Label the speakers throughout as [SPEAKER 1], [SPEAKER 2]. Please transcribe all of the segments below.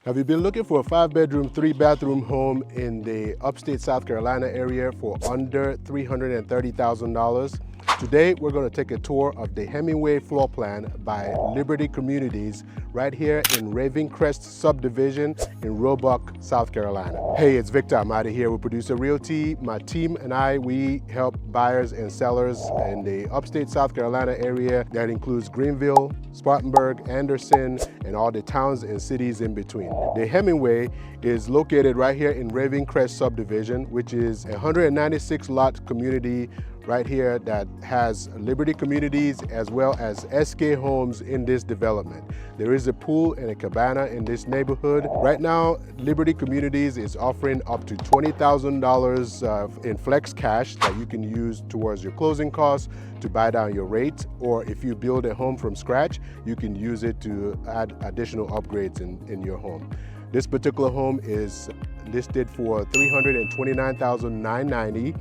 [SPEAKER 1] Have you been looking for a 5-bedroom, 3-bathroom home in the upstate South Carolina area for under $330,000? Today, we're going to take a tour of the Hemingway Floorplan by Liberty Communities right here in Ravencrest subdivision in Roebuck, South Carolina. Hey, it's Victor. I'm out of here with Producer Realty. My team and I, we help buyers and sellers in the upstate South Carolina area. That includes Greenville, Spartanburg, Anderson, and all the towns and cities in between. The Hemingway is located right here in Ravencrest subdivision, which is a 196 lot community right here that has Liberty Communities as well as SK Homes in this development. There is a pool and a cabana in this neighborhood. Right now, Liberty Communities is offering up to $20,000 in flex cash that you can use towards your closing costs to buy down your rate, or if you build a home from scratch, you can use it to add additional upgrades in your home. This particular home is listed for $329,990.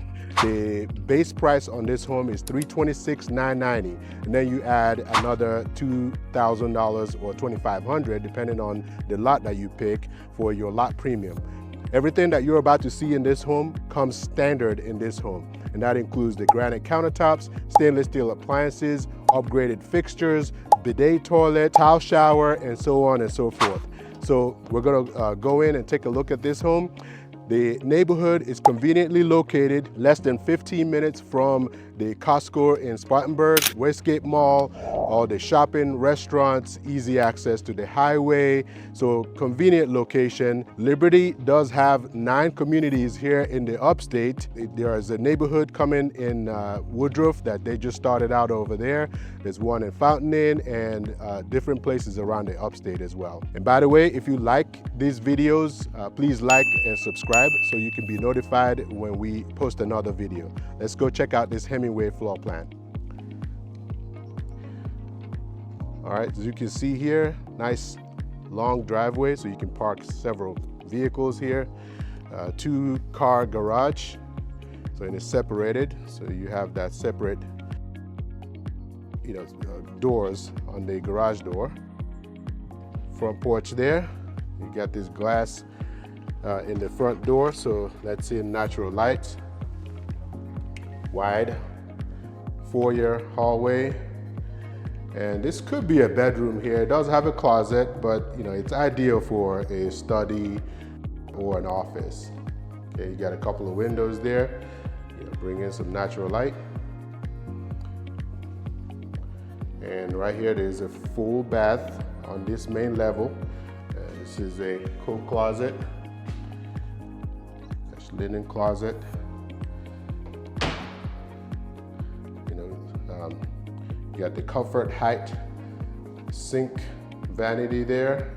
[SPEAKER 1] The base price on this home is $326,990, and then you add another $2,000 or $2,500 depending on the lot that you pick for your lot premium. Everything that you're about to see in this home comes standard in this home, and that includes the granite countertops, stainless steel appliances, upgraded fixtures, bidet toilet, tile shower, and so on and so forth. So we're gonna go in and take a look at this home. The neighborhood is conveniently located less than 15 minutes from the Costco in Spartanburg, Westgate Mall, all the shopping, restaurants, easy access to the highway, so convenient location. Liberty does have 9 communities here in the upstate. There is a neighborhood coming in Woodruff that they just started out over there. There's one in Fountain Inn and different places around the upstate as well. And by the way, if you like these videos, please like and subscribe so you can be notified when we post another video. Let's go check out this Hemingway floor plan. All right, as you can see here, nice long driveway so you can park several vehicles here. 2-car garage, so it is separated, so you have that separate doors on the garage door. Front porch there, you got this glass in the front door, so that's in natural light. Wide foyer hallway, and this could be a bedroom here. It does have a closet, but it's ideal for a study or an office. Okay, you got a couple of windows there, bring in some natural light. And right here there's a full bath on this main level. This is a coat closet, that's linen closet. You got the comfort height sink vanity there,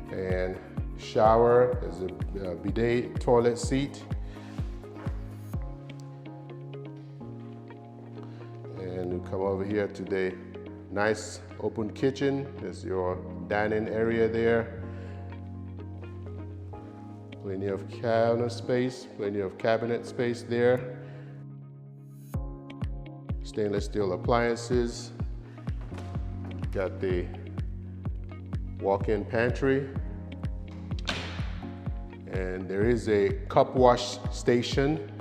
[SPEAKER 1] and shower. There's a bidet toilet seat, and you come over here to the nice open kitchen. There's your dining area there. Plenty of counter space, plenty of cabinet space there. Stainless steel appliances. Got the walk-in pantry. And there is a cup wash station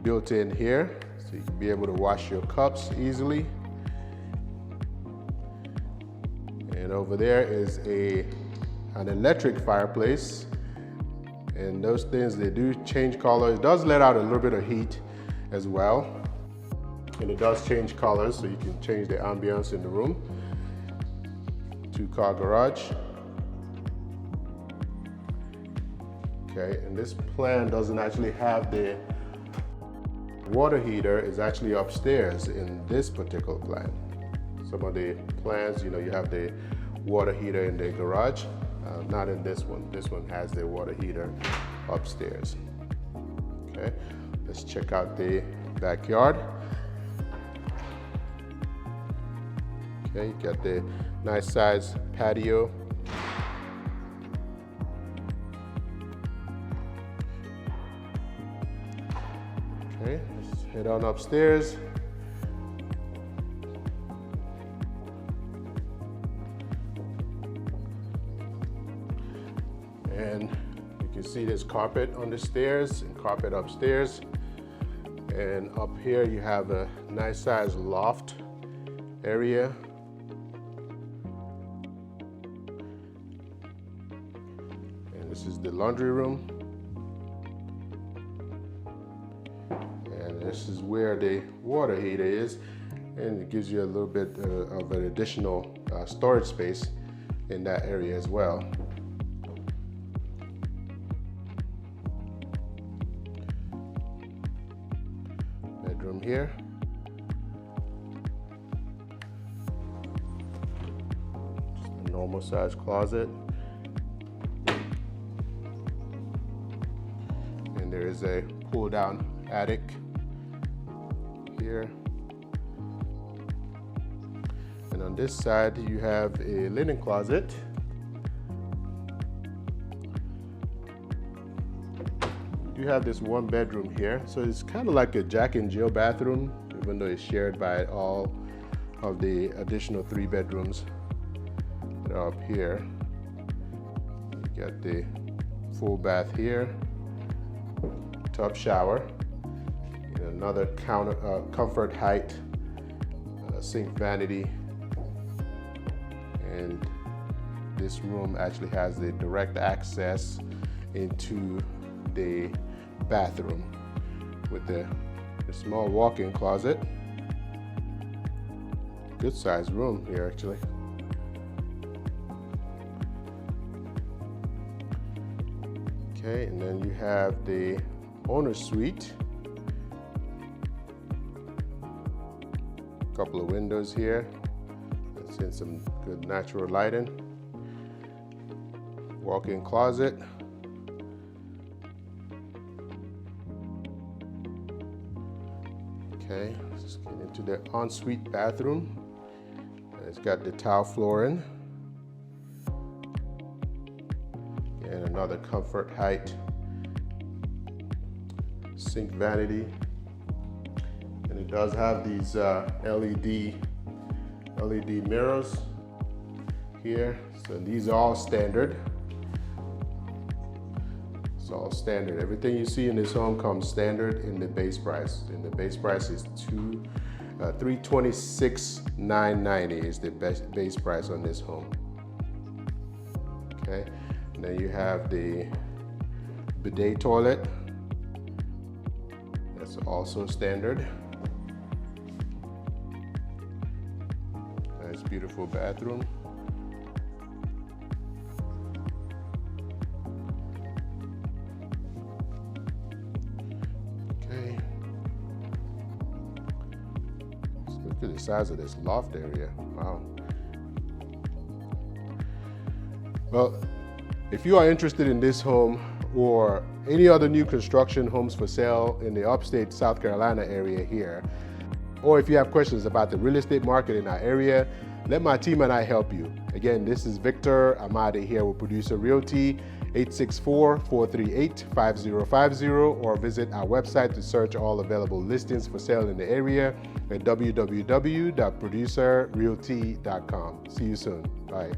[SPEAKER 1] built in here, so you can be able to wash your cups easily. And over there is an electric fireplace. And those things, they do change color. It does let out a little bit of heat as well. And it does change colors, so you can change the ambiance in the room. 2-car garage. Okay, and this plan doesn't actually have the water heater. Is actually upstairs in this particular plan. Some of the plans, you have the water heater in the garage. Not in this one. This one has the water heater upstairs. Okay, let's check out the backyard. Okay, you got the nice size patio. Okay, let's head on upstairs. And you can see there's carpet on the stairs and carpet upstairs. And up here you have a nice sized loft area. And this is the laundry room. And this is where the water heater is. And it gives you a little bit of an additional storage space in that area as well. Bedroom here. Just a normal size closet. And there is a pull down attic here. And on this side, you have a linen closet. You have this one bedroom here. So it's kind of like a Jack and Jill bathroom, even though it's shared by all of the additional 3 bedrooms that are up here. You got the full bath here, tub shower, and another comfort height sink vanity. And this room actually has the direct access into the bathroom with the small walk-in closet. Good sized room here actually. Okay, and then you have the owner's suite. A couple of windows here. It's in some good natural lighting. Walk-in closet. Okay, let's get into the ensuite bathroom. It's got the tile flooring and another comfort height sink vanity. And it does have these LED mirrors here. So these are all standard. It's all standard. Everything you see in this home comes standard in the base price. And the base price is $326,990 is the base price on this home. Okay, and then you have the bidet toilet. That's also standard. Nice, beautiful bathroom. Okay. Let's look at the size of this loft area. Wow. Well, if you are interested in this home or any other new construction homes for sale in the upstate South Carolina area here, or if you have questions about the real estate market in our area, let my team and I help you. Again, this is Victor Amade here with Producer Realty, 864-438-5050, or visit our website to search all available listings for sale in the area at www.producerrealty.com. See you soon. Bye.